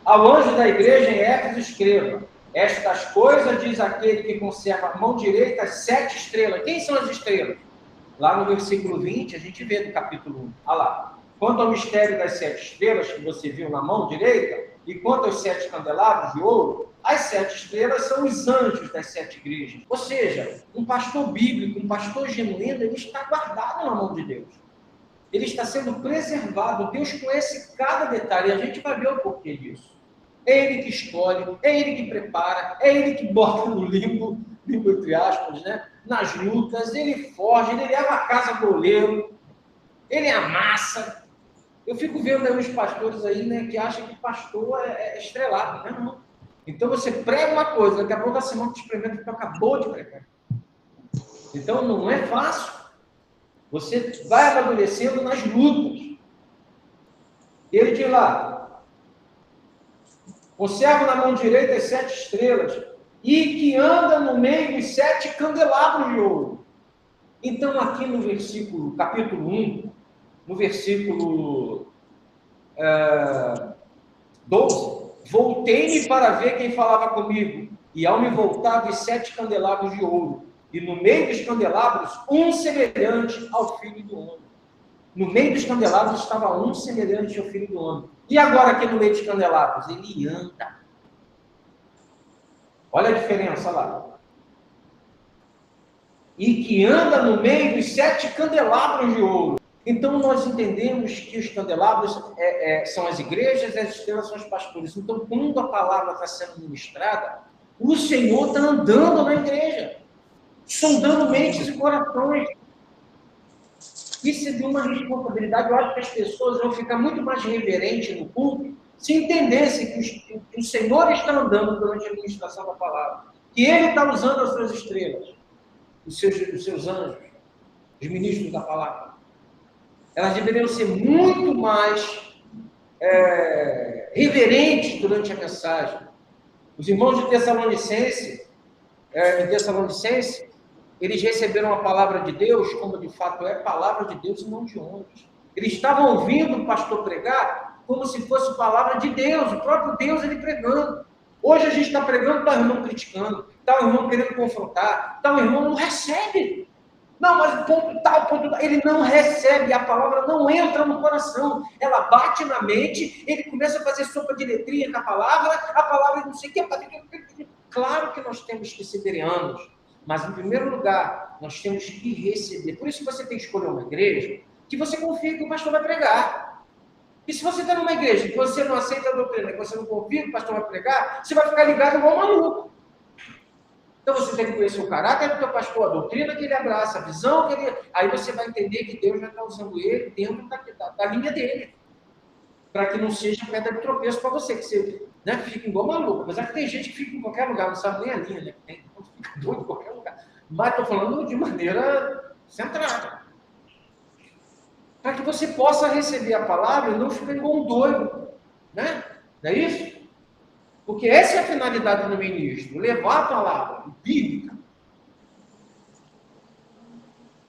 Ao anjo da igreja em Éfeso escreva: estas coisas diz aquele que conserva a mão direita as 7 estrelas. Quem são as estrelas? Lá no versículo 20, a gente vê no capítulo 1. Olha lá. Quanto ao mistério das 7 estrelas que você viu na mão direita, e quanto aos 7 candelabros de ouro, as 7 estrelas são os anjos das 7 igrejas. Ou seja, um pastor bíblico, um pastor genuíno, ele está guardado na mão de Deus. Ele está sendo preservado. Deus conhece cada detalhe. E a gente vai ver o porquê disso. É Ele que escolhe, é Ele que prepara, é Ele que bota no limbo entre aspas, né? Nas lutas, Ele foge, Ele leva a casa goleiro, Ele amassa. Eu fico vendo aí uns pastores aí, né, que acham que pastor é estrelado, né? Não. Então você prega uma coisa, daqui a pouco a semana te experimenta que tu acabou de pregar. Então não é fácil. Você vai amadurecendo nas lutas. Ele diz lá: conserva na mão direita as 7 estrelas, e que anda no meio dos 7 candelabros de ouro. Então, aqui no versículo, capítulo 1, no versículo 12, voltei-me para ver quem falava comigo, e ao me voltar vi 7 candelabros de ouro, e no meio dos candelabros, um semelhante ao Filho do Homem. No meio dos candelabros estava um semelhante ao Filho do Homem. E agora aqui no meio dos candelabros? Ele anda. Olha a diferença lá. E que anda no meio dos 7 candelabros de ouro. Então, nós entendemos que os candelabros são as igrejas, as estrelas são os pastores. Então, quando a palavra está sendo ministrada, o Senhor está andando na igreja, sondando mentes e corações. Isso é de uma responsabilidade. Eu acho que as pessoas vão ficar muito mais reverentes no culto se entendessem que o Senhor está andando durante a ministração da palavra, que Ele está usando as suas estrelas, os seus anjos, os ministros da palavra. Elas deveriam ser muito mais reverentes durante a mensagem. Os irmãos de Tessalonicense, eles receberam a palavra de Deus, como de fato é palavra de Deus e não de homens. Eles estavam ouvindo o pastor pregar como se fosse palavra de Deus, o próprio Deus ele pregando. Hoje a gente está pregando, está o irmão criticando, está o irmão querendo confrontar, está o irmão não recebe. Não, mas ponto tal, ele não recebe, a palavra não entra no coração, ela bate na mente, ele começa a fazer sopa de letrinha com a palavra não sei o que. Claro que nós temos que ser bereanos, mas em primeiro lugar, nós temos que receber. Por isso que você tem que escolher uma igreja que você confia que o pastor vai pregar. E se você está numa igreja que você não aceita a doutrina, que você não confia que o pastor vai pregar, você vai ficar ligado igual um maluco. Então você tem que conhecer o caráter do teu pastor, a doutrina que ele abraça, a visão que ele... Aí você vai entender que Deus já está usando ele dentro da linha dele. Para que não seja pedra de tropeço para você, que você fica igual maluco. Apesar que tem gente que fica em qualquer lugar, não sabe nem a linha, né? Fica doido em qualquer lugar. Mas estou falando de maneira centrada. Para que você possa receber a palavra e não ficar igual um doido. Né? Não é isso? Porque essa é a finalidade do ministro, levar a palavra bíblica.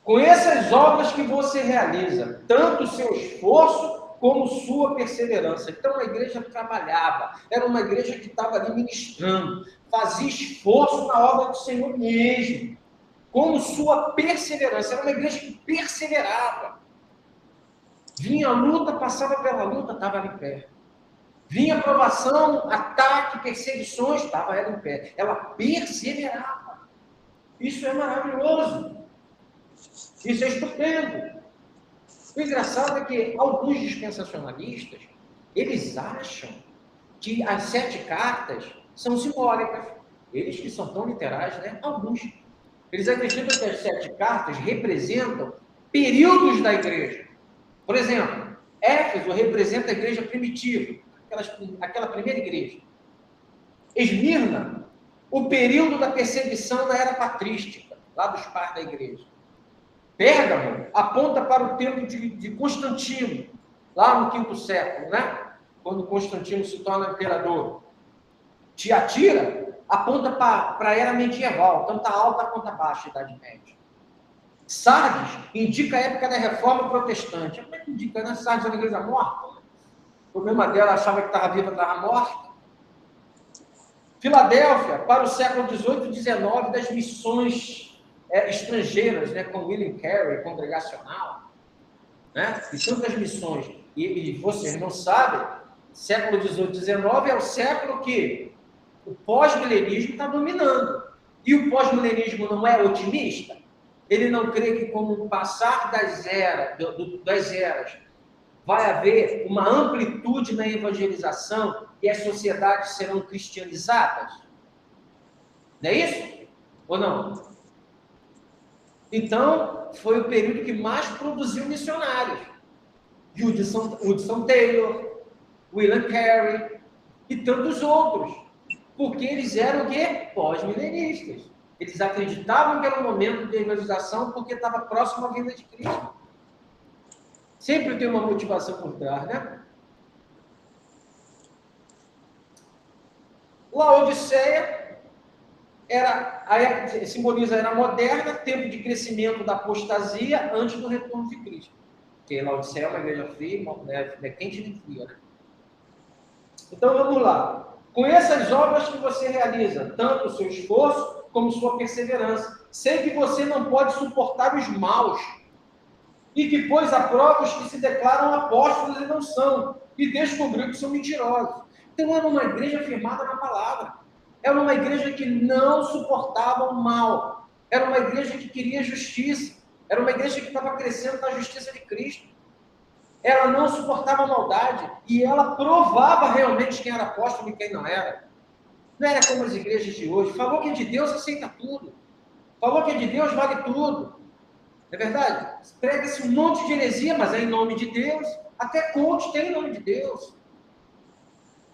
Conheça as obras que você realiza, tanto o seu esforço como sua perseverança. Então a igreja trabalhava, era uma igreja que estava ali ministrando, fazia esforço na obra do Senhor mesmo, como sua perseverança. Era uma igreja que perseverava. Vinha a luta, passava pela luta, estava ali em pé. Vinha provação, ataque, perseguições, estava ela em pé. Ela perseverava. Isso é maravilhoso. Isso é estupendo. O engraçado é que alguns dispensacionalistas, eles acham que as 7 cartas são simbólicas. Eles que são tão literais, né? Alguns. Eles acreditam que as 7 cartas representam períodos da igreja. Por exemplo, Éfeso representa a igreja primitiva. Aquela primeira igreja. Esmirna, o período da perseguição da era patrística, lá dos pais da igreja. Pérgamo aponta para o tempo de Constantino, lá no 5º século, né? Quando Constantino se torna imperador. Tiatira aponta para a era medieval, tanto a alta quanto a baixa Idade Média. Sardes indica a época da Reforma Protestante. Como é que indica, né? Sardes é uma igreja morta. O problema dela achava que estava viva, estava morta. Filadélfia, para o século XVIII e XIX, das missões estrangeiras, né, com William Carey, congregacional, né, e tantas missões. E vocês não sabem, século XVIII e XIX é o século que o pós-milenismo está dominando. E o pós-milenismo não é otimista? Ele não crê que, com o passar das eras, vai haver uma amplitude na evangelização e as sociedades serão cristianizadas? Não é isso? Ou não? Então, foi o período que mais produziu missionários. Hudson Taylor, William Carey e tantos outros. Porque eles eram o quê? Pós-milenistas. Eles acreditavam que era o momento de evangelização porque estava próximo à vinda de Cristo. Sempre tem uma motivação por trás, né? Laodiceia simboliza a era moderna, tempo de crescimento da apostasia antes do retorno de Cristo. Porque Laodiceia é uma igreja fria, não é quente nem fria, né? Então vamos lá. Conheça as obras que você realiza, tanto o seu esforço como sua perseverança. Sei que você não pode suportar os maus, e que pôs à prova os que se declaram apóstolos e não são, e descobriu que são mentirosos. Então era uma igreja firmada na palavra. Era uma igreja que não suportava o mal. Era uma igreja que queria justiça. Era uma igreja que estava crescendo na justiça de Cristo. Ela não suportava a maldade. E ela provava realmente quem era apóstolo e quem não era. Não era como as igrejas de hoje. Falou que é de Deus, aceita tudo. Falou que é de Deus, vale tudo. Não é verdade? Prega-se um monte de heresia, mas é em nome de Deus. Até coach tem em nome de Deus.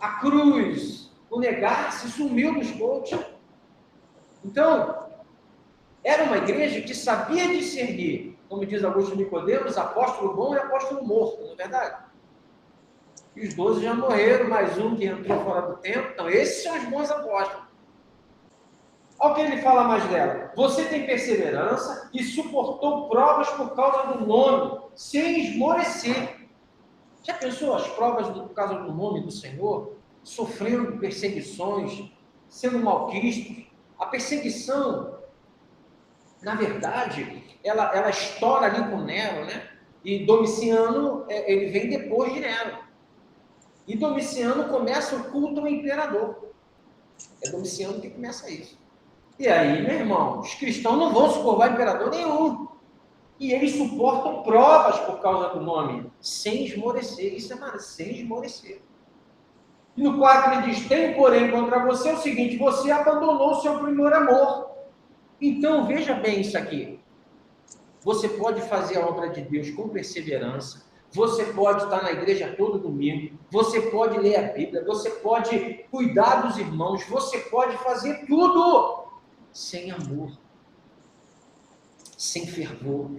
A cruz, o negar-se, sumiu dos coaches. Então, era uma igreja que sabia discernir, como diz Augusto Nicodemos, apóstolo bom e apóstolo morto, não é verdade? E os 12 já morreram, mais um que entrou fora do tempo. Então, esses são os bons apóstolos. Olha o que ele fala mais dela. Você tem perseverança e suportou provas por causa do nome, sem esmorecer. Já pensou as provas por causa do nome do Senhor? Sofrendo perseguições, sendo malquistos. A perseguição, na verdade, ela estoura ali com Nero, né? E Domiciano, ele vem depois de Nero. E Domiciano começa o culto ao imperador. É Domiciano que começa isso. E aí, meu irmão, os cristãos não vão se curvar a imperador nenhum. E eles suportam provas por causa do nome, sem esmorecer. Isso é sem esmorecer. E no 4 ele diz, tem porém contra você o seguinte, você abandonou o seu primeiro amor. Então, veja bem isso aqui. Você pode fazer a obra de Deus com perseverança, você pode estar na igreja todo domingo, você pode ler a Bíblia, você pode cuidar dos irmãos, você pode fazer tudo sem amor, sem fervor.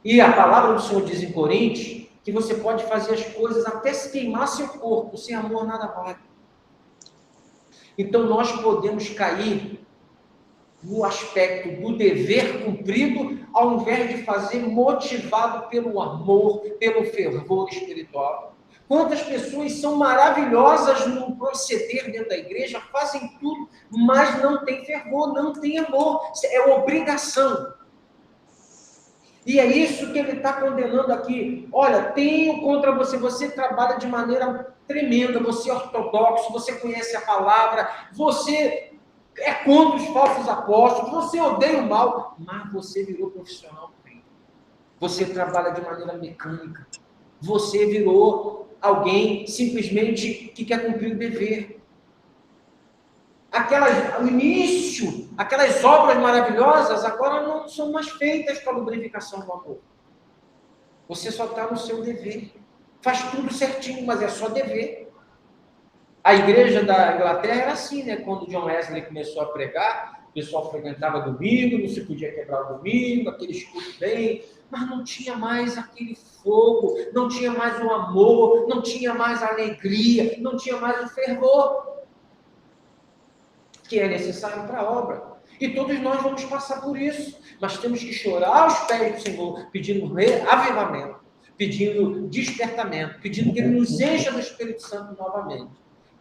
E a palavra do Senhor diz em Coríntios que você pode fazer as coisas até se queimar seu corpo, sem amor nada vale. Então nós podemos cair no aspecto do dever cumprido, ao invés de fazer motivado pelo amor, pelo fervor espiritual. Quantas pessoas são maravilhosas no proceder dentro da igreja, fazem tudo, mas não tem fervor, não tem amor, é obrigação. E é isso que ele está condenando aqui. Olha, tenho contra você, você trabalha de maneira tremenda, você é ortodoxo, você conhece a palavra, você é contra os falsos apóstolos, você odeia o mal, mas você virou profissional. Você trabalha de maneira mecânica. Você virou alguém simplesmente que quer cumprir o dever. O início, aquelas obras maravilhosas, agora não são mais feitas para a lubrificação do amor. Você só está no seu dever. Faz tudo certinho, mas é só dever. A igreja da Inglaterra era assim, né? Quando John Wesley começou a pregar, o pessoal frequentava domingo, não se podia quebrar o domingo, aquele escudo bem, mas não tinha mais aquele fogo, não tinha mais o amor, não tinha mais a alegria, não tinha mais o fervor que é necessário para a obra. E todos nós vamos passar por isso, mas temos que chorar aos pés do Senhor, pedindo reavivamento, pedindo despertamento, pedindo que Ele nos encha do Espírito Santo novamente.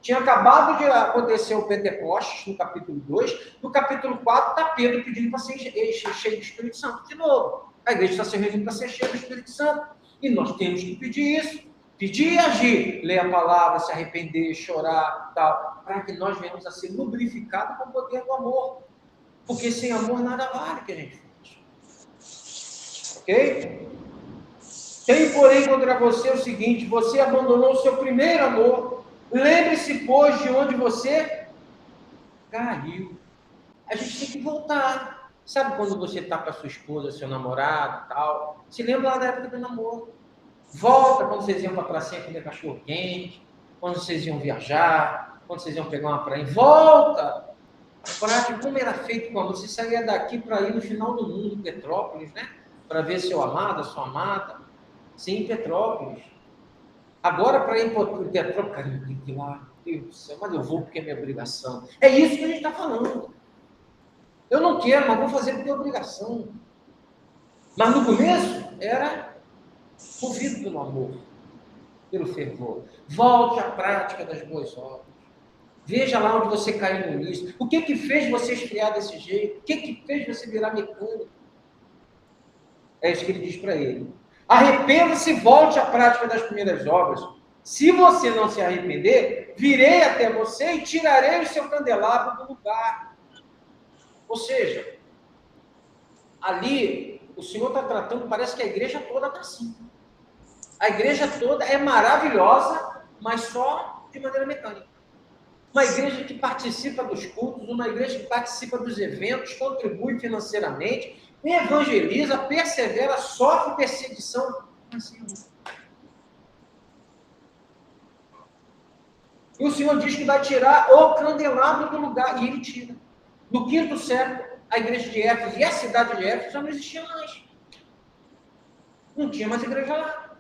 Tinha acabado de acontecer o Pentecostes, no capítulo 2. No capítulo 4, está Pedro pedindo para ser cheio do Espírito Santo de novo. A igreja está se reunindo para ser cheia do Espírito Santo. E nós temos que pedir isso. Pedir e agir. Ler a palavra, se arrepender, chorar, tal. Para que nós venhamos a ser lubrificados com o poder do amor. Porque sem amor nada vale que a gente faz. Ok? Tenho, porém, contra você o seguinte: você abandonou o seu primeiro amor. Lembre-se, pois, de onde você caiu. A gente tem que voltar. Sabe quando você está com a sua esposa, seu namorado e tal? Se lembra lá da época do namoro. Volta quando vocês iam para a pracinha comer cachorro quente, quando vocês iam viajar, quando vocês iam pegar uma praia. Volta! A prática, como era feito com amor. Você saía daqui para ir no final do mundo, em Petrópolis, né? Para ver seu amado, sua amada. Sim, em Petrópolis. Agora, para ir para Petrópolis, cara, eu tenho que ir lá, Deus do céu, mas eu vou porque é minha obrigação. É isso que a gente está falando. Eu não quero, mas vou fazer porque é obrigação. Mas no começo, era movido pelo amor, pelo fervor. Volte à prática das boas obras. Veja lá onde você caiu no início. O que fez você esfriar desse jeito? O que fez você virar mecânico? É isso que ele diz para ele. Arrependa-se e volte à prática das primeiras obras. Se você não se arrepender, virei até você e tirarei o seu candelabro do lugar. Ou seja, ali, o Senhor está tratando, parece que a igreja toda está assim. A igreja toda é maravilhosa, mas só de maneira mecânica. Uma igreja que participa dos cultos, uma igreja que participa dos eventos, contribui financeiramente, evangeliza, persevera, sofre perseguição. E o Senhor diz que vai tirar o candelabro do lugar, e ele tira. No 5º século, a igreja de Éfeso e a cidade de Éfeso já não existia mais. Não tinha mais igreja lá.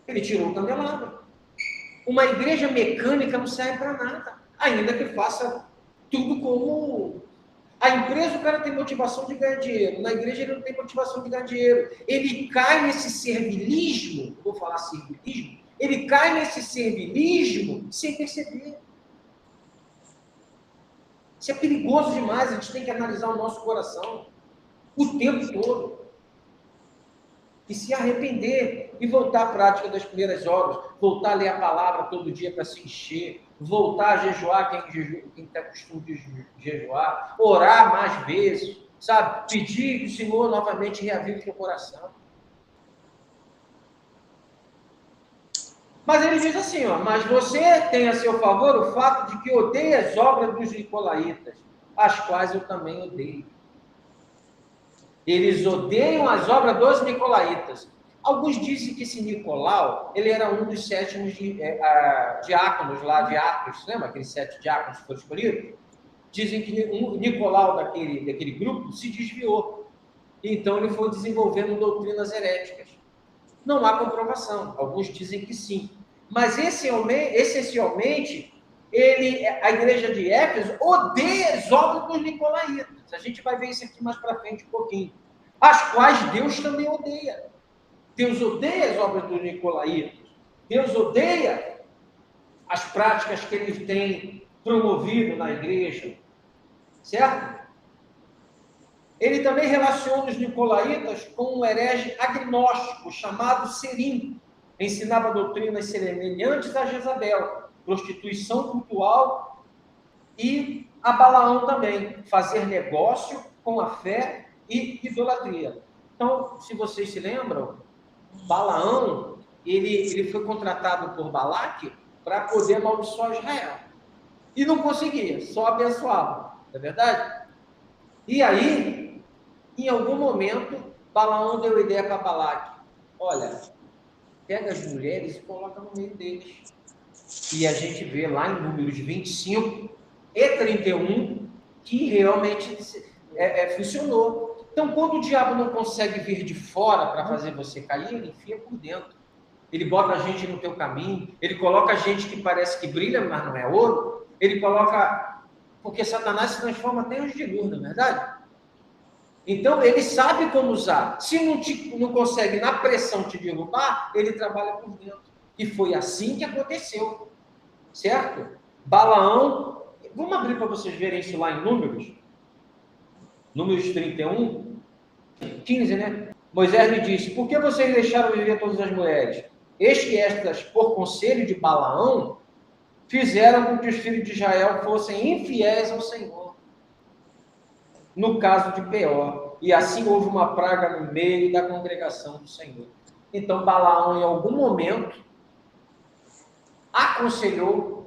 Ele tirou o candelabro. Uma igreja mecânica não serve para nada, ainda que faça tudo como... A empresa, o cara tem motivação de ganhar dinheiro. Na igreja, ele não tem motivação de ganhar dinheiro. Ele cai nesse servilismo, vou falar servilismo, ele cai nesse servilismo sem perceber. Isso é perigoso demais, a gente tem que analisar o nosso coração o tempo todo. E se arrepender e voltar à prática das primeiras obras, voltar a ler a palavra todo dia para se encher, voltar a jejuar, quem tem costume de jejuar, orar mais vezes, sabe? Pedir que o Senhor novamente reavive o teu coração. Mas ele diz assim, ó, mas você tem a seu favor o fato de que odeia as obras dos nicolaítas, as quais eu também odeio. Eles odeiam as obras dos nicolaítas. Alguns dizem que esse Nicolau, ele era um dos 7 diáconos lá de Atos, lembra aqueles 7 diáconos que foram escolhidos? Dizem que o Nicolau daquele grupo se desviou. Então ele foi desenvolvendo doutrinas heréticas. Não há comprovação. Alguns dizem que sim. Mas essencialmente, a igreja de Éfeso odeia as obras dos nicolaítas. A gente vai ver isso aqui mais para frente um pouquinho. As quais Deus também odeia. Deus odeia as obras dos nicolaítas. Deus odeia as práticas que eles têm promovido na igreja. Certo? Ele também relaciona os nicolaítas com um herege agnóstico chamado Serim. Ensinava doutrinas semelhantes a Jezabel, prostituição cultural e a Balaão também, fazer negócio com a fé e idolatria. Então, se vocês se lembram, Balaão, ele foi contratado por Balaque para poder amaldiçoar Israel. E não conseguia, só abençoava. Não é verdade? E aí, em algum momento, Balaão deu ideia para Balaque. Olha, pega as mulheres e coloca no meio deles. E a gente vê lá em Números 25 e 31 que realmente funcionou. Então, quando o diabo não consegue vir de fora para fazer você cair, ele enfia por dentro. Ele bota a gente no teu caminho, ele coloca a gente que parece que brilha, mas não é ouro. Ele coloca... Porque Satanás se transforma até em anjo de luz, não é verdade? Então, ele sabe como usar. Se não consegue, na pressão, te derrubar, ele trabalha por dentro. E foi assim que aconteceu. certo? Balaão, vamos abrir para vocês verem isso lá em Números 31, 15, né? Moisés lhe disse: por que vocês deixaram viver todas as mulheres? Eis que estas, por conselho de Balaão, fizeram com que os filhos de Israel fossem infiéis ao Senhor, no caso de Peor, e assim houve uma praga no meio da congregação do Senhor. Então Balaão, em algum momento, aconselhou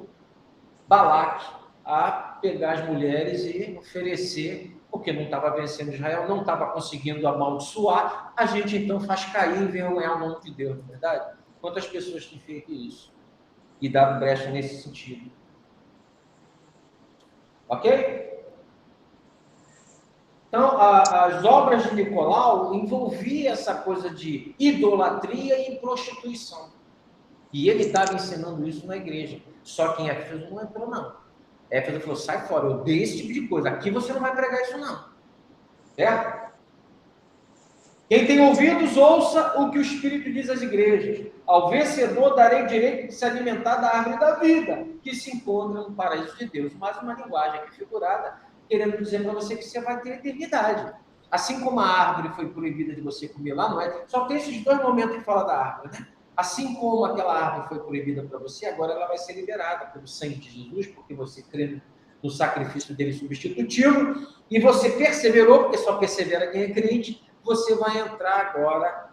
Balaque a pegar as mulheres e oferecer, porque não estava vencendo Israel, não estava conseguindo amaldiçoar, a gente então faz cair e envergonhar o nome de Deus, não é verdade? Quantas pessoas têm feito isso? E dado brecha nesse sentido. Ok? Então, as obras de Nicolau envolviam essa coisa de idolatria e prostituição. E ele estava ensinando isso na igreja. Só que em Éfeso não entrou, não. Éfeso falou: sai fora, eu odeio esse tipo de coisa. Aqui você não vai pregar isso, não. Certo? Quem tem ouvidos, ouça o que o Espírito diz às igrejas. Ao vencedor darei o direito de se alimentar da árvore da vida, que se encontra no paraíso de Deus. Mais uma linguagem aqui figurada, querendo dizer para você que você vai ter eternidade. Assim como a árvore foi proibida de você comer lá, não é? Só tem esses dois momentos que fala da árvore, né? Assim como aquela árvore foi proibida para você, agora ela vai ser liberada pelo sangue de Jesus, porque você crê no sacrifício dele substitutivo, e você perseverou, porque só persevera quem é crente, você vai entrar agora,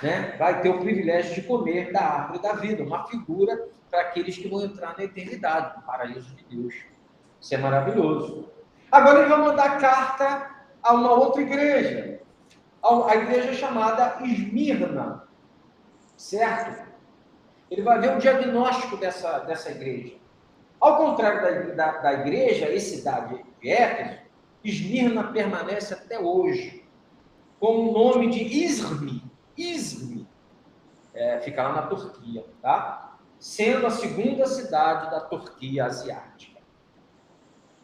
né? Vai ter o privilégio de comer da árvore da vida, uma figura para aqueles que vão entrar na eternidade, no paraíso de Deus. Isso é maravilhoso. Agora ele vai mandar carta a uma outra igreja, a igreja chamada Esmirna, certo? Ele vai ver o diagnóstico dessa igreja. Ao contrário da igreja e cidade de Éfeso, Esmirna permanece até hoje com o nome de Izmir. Fica lá na Turquia, tá? Sendo a segunda cidade da Turquia asiática.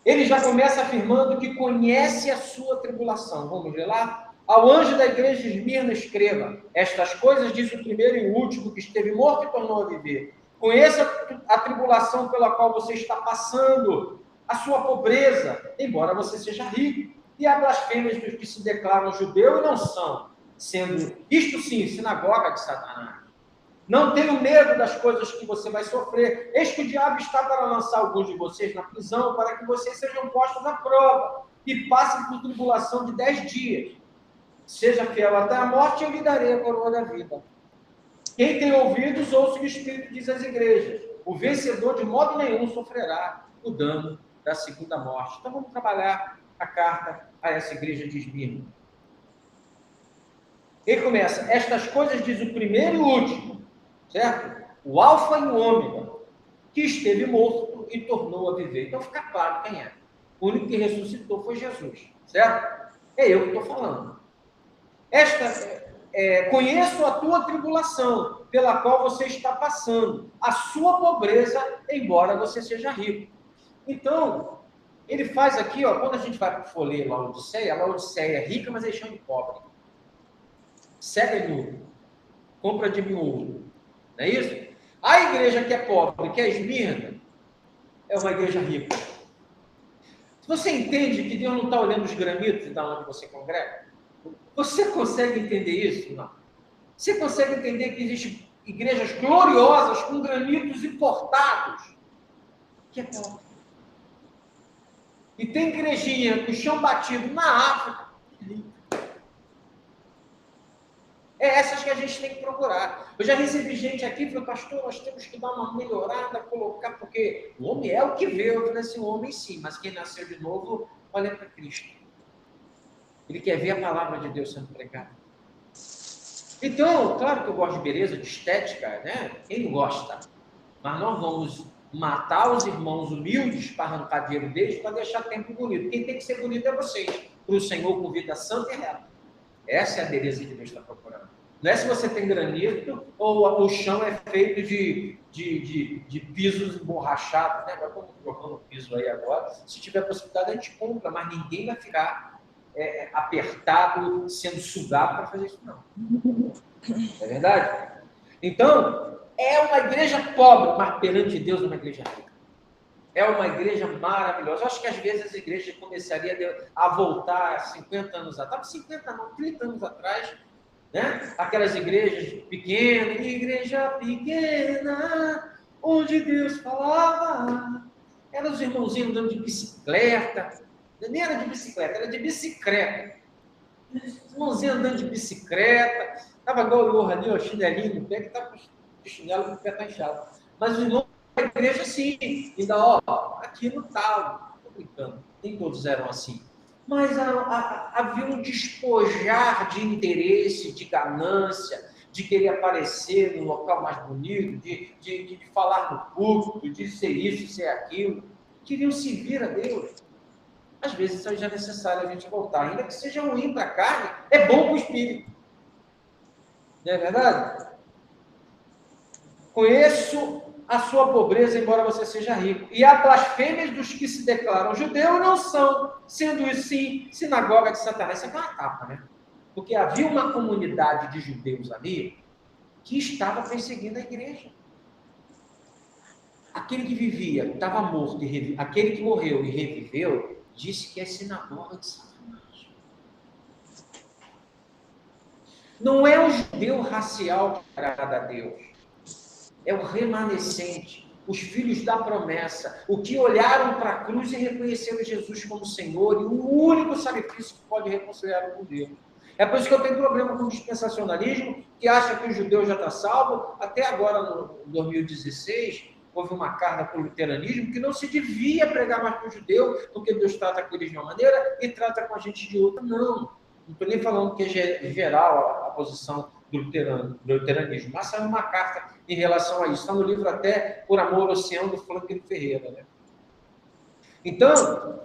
Ele já começa afirmando que conhece a sua tribulação. Vamos ver lá? Ao anjo da igreja de Esmirna escreva: estas coisas diz o primeiro e o último, que esteve morto e tornou a viver. Conheça a tribulação pela qual você está passando, a sua pobreza, embora você seja rico, e a blasfêmia dos que se declaram judeu e não são, sendo, isto sim, sinagoga de Satanás. Não tenha medo das coisas que você vai sofrer. Eis que o diabo está para lançar alguns de vocês na prisão, para que vocês sejam postos à prova e passem por tribulação de 10 dias. Seja fiel até a morte, eu lhe darei a coroa da vida. Quem tem ouvidos, ouça o que o Espírito diz às igrejas. O vencedor de modo nenhum sofrerá o dano da segunda morte. Então vamos trabalhar a carta a essa igreja de Esmirna. Ele começa: estas coisas diz o primeiro e o último, certo? O alfa e o ômega, que esteve morto e tornou a viver. Então fica claro quem é. O único que ressuscitou foi Jesus, certo? É eu que estou falando. Conheço a tua tribulação, pela qual você está passando, a sua pobreza, embora você seja rico. Então, ele faz aqui, ó, quando a gente vai para o folheto Laodiceia, a Laodiceia é rica, mas eles chamam de pobre. Cega e nu, compra de miúdo, não é isso? A igreja que é pobre, que é Esmirna, é uma igreja rica. Você entende que Deus não está olhando os granitos da onde você congrega? Você consegue entender isso? Não. Você consegue entender que existem igrejas gloriosas com granitos importados? Que é pobre. E tem igrejinha com chão batido na África. É essas que a gente tem que procurar. Eu já recebi gente aqui e falei: pastor, nós temos que dar uma melhorada, colocar, porque o homem é o que vê, eu falei assim, o homem sim, mas quem nasceu de novo, olha para Cristo. Ele quer ver a palavra de Deus sendo pregada. Então, claro que eu gosto de beleza, de estética, né? Quem não gosta? Mas nós vamos matar os irmãos humildes para arrancar dinheiro deles, para deixar tempo bonito. Quem tem que ser bonito é vocês. Para o Senhor com vida santa e reta. Essa é a beleza que Deus está procurando. Não é se você tem granito ou o chão é feito de pisos emborrachados, né? Agora estamos trocando o piso aí agora. Se tiver possibilidade, a gente compra, mas ninguém vai ficar apertado, sendo sugado para fazer isso, não. É verdade? Então, é uma igreja pobre, mas perante Deus é uma igreja rica. É uma igreja maravilhosa. Eu acho que às vezes as igrejas começariam a voltar 50 anos atrás, 50 não, 30 anos atrás, né? Aquelas igrejas pequenas, igreja pequena, onde Deus falava. Eram os irmãozinhos andando de bicicleta. Nem era de bicicleta, era de bicicleta. Os irmãozinhos andando de bicicleta. Estava igual o Lohan ali, o chinelinho no pé, que estava de chinelo, porque o pé está inchado. Mas os irmãos da igreja, sim, ainda, aqui no tal. Estou brincando, nem todos eram assim. Mas havia um despojar de interesse, de ganância, de querer aparecer no local mais bonito, de falar no público, de ser isso, ser aquilo. Queriam servir a Deus. Às vezes isso já é necessário a gente voltar. Ainda que seja ruim para a carne, é bom para o espírito. Não é verdade? Conheço a sua pobreza, embora você seja rico. E há blasfêmias dos que se declaram judeus e não são, sendo isso sim, sinagoga de Satanás. Isso é uma etapa, né? Porque havia uma comunidade de judeus ali que estava perseguindo a igreja. Aquele que vivia, estava morto, aquele que morreu e reviveu, disse que é sinagoga de Satanás. Não é o judeu racial que agrada a Deus. É o remanescente, os filhos da promessa, o que olharam para a cruz e reconheceram Jesus como Senhor e o único sacrifício que pode reconciliar com Deus. É por isso que eu tenho problema com o dispensacionalismo, que acha que o judeu já está salvo. Até agora, no 2016, houve uma carga para o luteranismo que não se devia pregar mais para o judeu, porque Deus trata com eles de uma maneira e trata com a gente de outra. Não estou nem falando que é geral a posição do luteranismo, mas saiu uma carta em relação a isso. Está no livro até Por Amor ao Oceano, do Franklin Ferreira. Né? Então,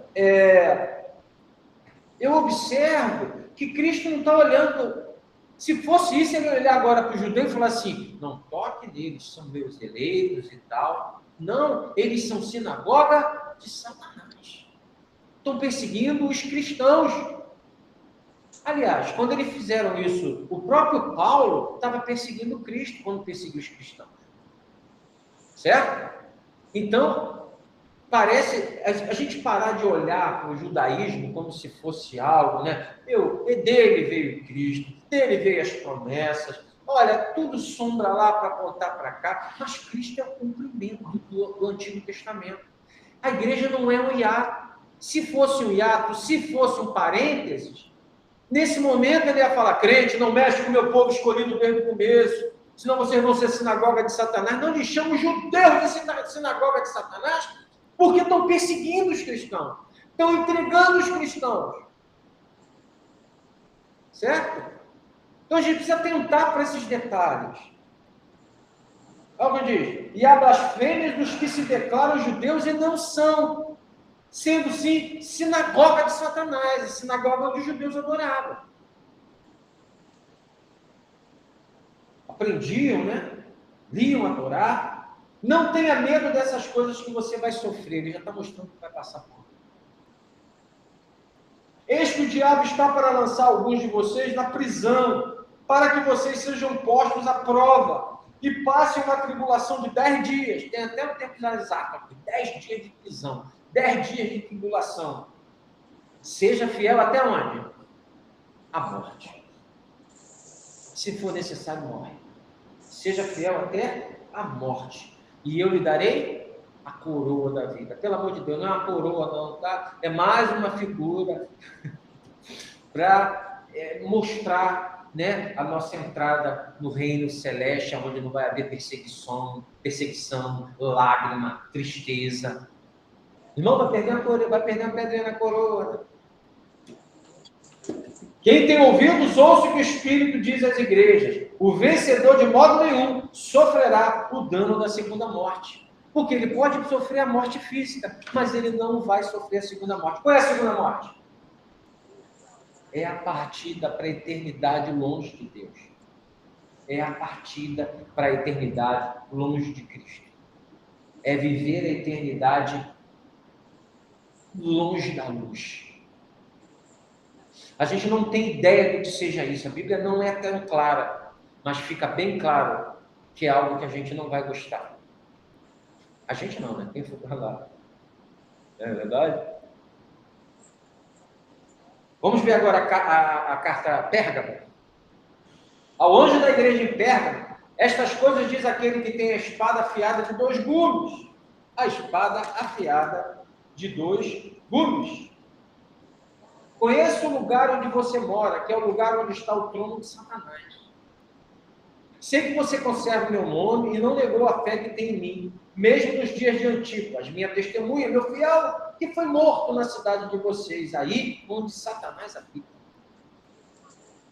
eu observo que Cristo não está olhando. Se fosse isso, ele ia olhar agora para o judeu e falar assim, não toque neles, são meus eleitos e tal. Não, eles são sinagoga de Satanás. Estão perseguindo os cristãos. Aliás, quando eles fizeram isso, o próprio Paulo estava perseguindo Cristo quando perseguiu os cristãos. Certo? Então, parece a gente parar de olhar para o judaísmo como se fosse algo, né? Dele veio Cristo, dele veio as promessas. Olha, tudo sombra lá para apontar para cá, mas Cristo é o cumprimento do Antigo Testamento. A igreja não é um hiato. Se fosse um hiato, se fosse um parênteses, nesse momento ele ia falar, crente, não mexe com o meu povo escolhido desde o começo, senão vocês vão ser sinagoga de Satanás. Não lhes chamo judeus de sinagoga de Satanás, porque estão perseguindo os cristãos, estão entregando os cristãos. Certo? Então a gente precisa atentar para esses detalhes. Algo diz, e há blasfêmias dos que se declaram judeus e não são, sendo sim sinagoga de Satanás, a sinagoga onde os judeus adoravam. Aprendiam, né? Liam a Torá. Não tenha medo dessas coisas que você vai sofrer. Ele já está mostrando que vai passar por. Eis que o diabo está para lançar alguns de vocês na prisão, para que vocês sejam postos à prova e passem uma tribulação de 10 dias. Tem até o tempo exato aqui, 10 dias de prisão, 10 dias de tribulação. Seja fiel até onde? A morte. Se for necessário, morre. Seja fiel até a morte. E eu lhe darei a coroa da vida. Pelo amor de Deus, não é uma coroa não, tá? É mais uma figura para mostrar, né, a nossa entrada no reino celeste, onde não vai haver perseguição, lágrima, tristeza. Irmão, vai perder a coroa, vai perder a pedrinha na coroa. Quem tem ouvidos, ouça o que o Espírito diz às igrejas. O vencedor, de modo nenhum, sofrerá o dano da segunda morte. Porque ele pode sofrer a morte física, mas ele não vai sofrer a segunda morte. Qual é a segunda morte? É a partida para a eternidade longe de Deus. É a partida para a eternidade longe de Cristo. É viver a eternidade longe da luz. A gente não tem ideia do que seja isso. A Bíblia não é tão clara, mas fica bem claro que é algo que a gente não vai gostar. A gente não, né? Quem for para lá. Não é verdade? Vamos ver agora a carta Pérgamo. Ao anjo da igreja em Pérgamo, estas coisas diz aquele que tem a espada afiada de 2 gumes. A espada afiada de 2 gumes. Conheço o lugar onde você mora, que é o lugar onde está o trono de Satanás. Sei que você conserva o meu nome e não negou a fé que tem em mim, mesmo nos dias de Antipas, minha testemunha, meu fiel, que foi morto na cidade de vocês, aí onde Satanás habita.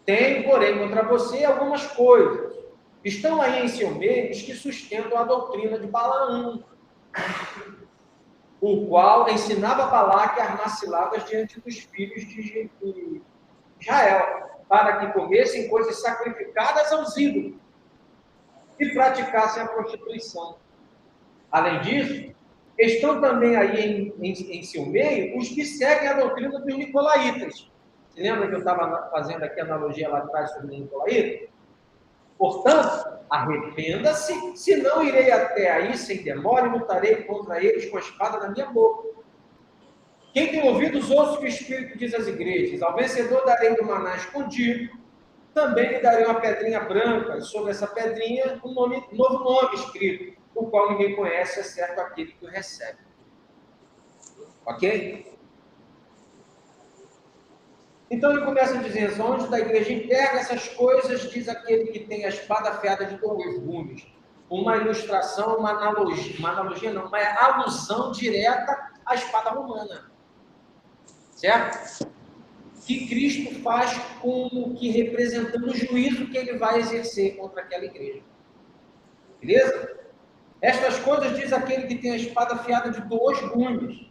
Tenho, porém, contra você algumas coisas. Estão aí em seu meio os que sustentam a doutrina de Balaão, o qual ensinava Balaque a armar ciladas diante dos filhos de Israel, para que comessem coisas sacrificadas aos ídolos e praticassem a prostituição. Além disso, estão também aí em seu meio os que seguem a doutrina dos nicolaítas. Você lembra que eu estava fazendo aqui a analogia lá atrás sobre os nicolaítas? Portanto, arrependa-se, senão irei até aí sem demora e lutarei contra eles com a espada na minha boca. Quem tem ouvidos, ouça o que o Espírito diz às igrejas. Ao vencedor darei do maná escondido, também lhe darei uma pedrinha branca, e sobre essa pedrinha um novo nome escrito, o qual ninguém conhece, exceto aquele que o recebe. Ok? Então ele começa dizendo, onde da igreja interna essas coisas, diz aquele que tem a espada afiada de 2 gumes. Uma ilustração, uma analogia não, uma alusão direta à espada romana. Certo? Que Cristo faz como que representando o juízo que ele vai exercer contra aquela igreja. Beleza? Estas coisas diz aquele que tem a espada afiada de 2 gumes.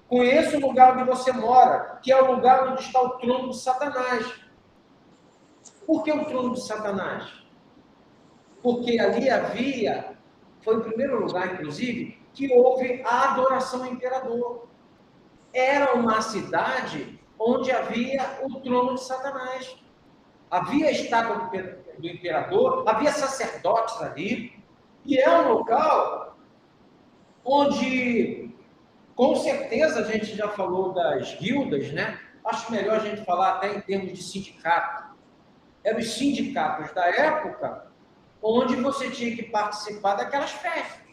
Conheço o lugar onde você mora, que é o lugar onde está o trono de Satanás. Por que o trono de Satanás? Porque ali havia, foi o primeiro lugar, inclusive, que houve a adoração ao imperador. Era uma cidade onde havia o trono de Satanás. Havia a estátua do imperador, havia sacerdotes ali, e é um local onde, com certeza, a gente já falou das guildas, né? Acho melhor a gente falar até em termos de sindicato. Eram os sindicatos da época onde você tinha que participar daquelas festas.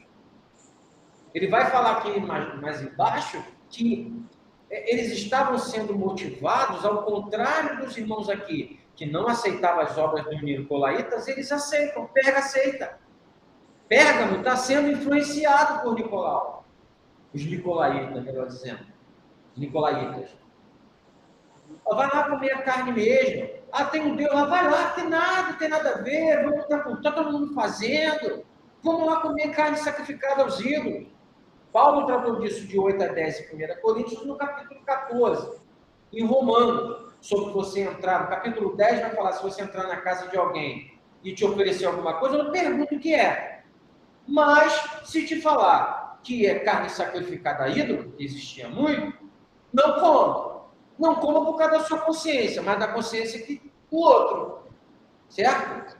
Ele vai falar aqui mais embaixo que eles estavam sendo motivados, ao contrário dos irmãos aqui, que não aceitavam as obras dos nicolaítas, eles aceitam, aceita. Pérgamo está sendo influenciado por Nicolau. Os nicolaítas, melhor dizendo. Os nicolaítas. Vai lá comer a carne mesmo. Tem um Deus lá, vai lá, tem nada a ver, vamos estar com todo mundo fazendo. Vamos lá comer carne sacrificada aos ídolos. Paulo tratou disso de 8 a 10 em 1 Coríntios, no capítulo 14, em Romanos, sobre você entrar, no capítulo 10 vai falar, se você entrar na casa de alguém e te oferecer alguma coisa, eu não pergunto o que é. Mas, se te falar que é carne sacrificada a ídolo, que existia muito, não coma. Não coma por causa da sua consciência, mas da consciência que o outro. Certo?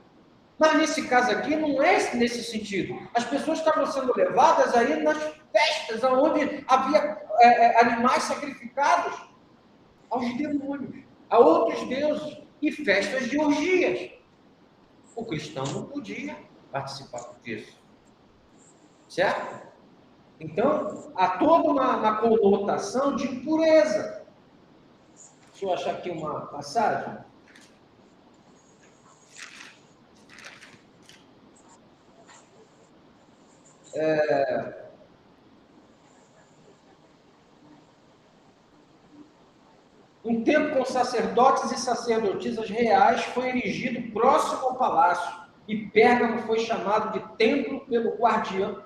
Mas nesse caso aqui, não é nesse sentido. As pessoas estavam sendo levadas aí nas festas, onde havia animais sacrificados aos demônios, a outros deuses, e festas de orgias. O cristão não podia participar disso. Certo? Então, há toda uma conotação de impureza. Deixa eu achar aqui uma passagem. Um templo com sacerdotes e sacerdotisas reais foi erigido próximo ao palácio, e Pérgamo foi chamado de templo guardião